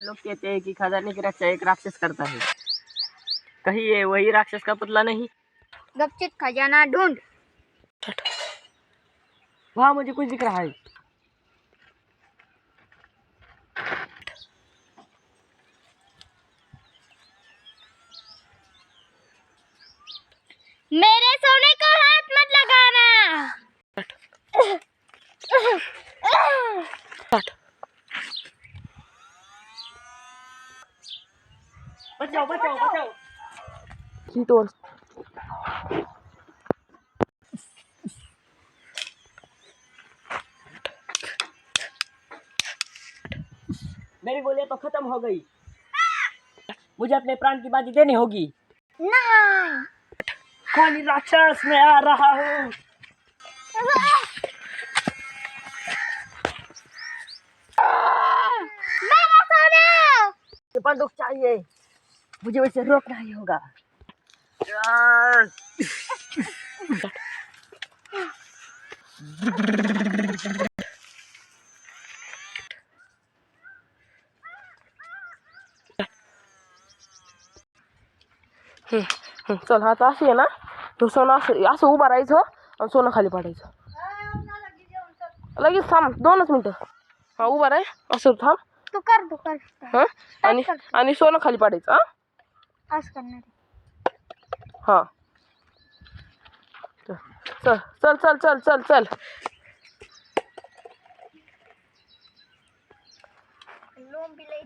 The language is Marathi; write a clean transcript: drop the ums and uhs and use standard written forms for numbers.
लोग कहते हैं कि खजाने की रक्षा एक राक्षस करता है, कहीं ये वही राक्षस का पुतला नहीं? गपचित खजाना ढूंढ। वहाँ मुझे कुछ दिख रहा है। मेरे सोने को हाथ मत लगाना। बचाओ बचाओ बचाओ। चीटोर। मेरी गोलियां तो खत्म हो गई, मुझे अपने प्राण की बाजी देनी होगी। नहीं। कौन राक्षस, मैं आ रहा हूँ। मेरा सोना। बंदूक चाहिए, मुझे वैसे रोकना ही होगा। चल आता अशी आहे ना, तो सोनं असं उभा राहायचं आणि सोनं खाली पाडायचं. लगेच थांब, 2च मिनिटं. हा उभा राह, असं थांब. तू कर हा आणि सोनं खाली पाडायचं. हा असं करणार. हा चल चल चल चल चल चल. लोंबी लई.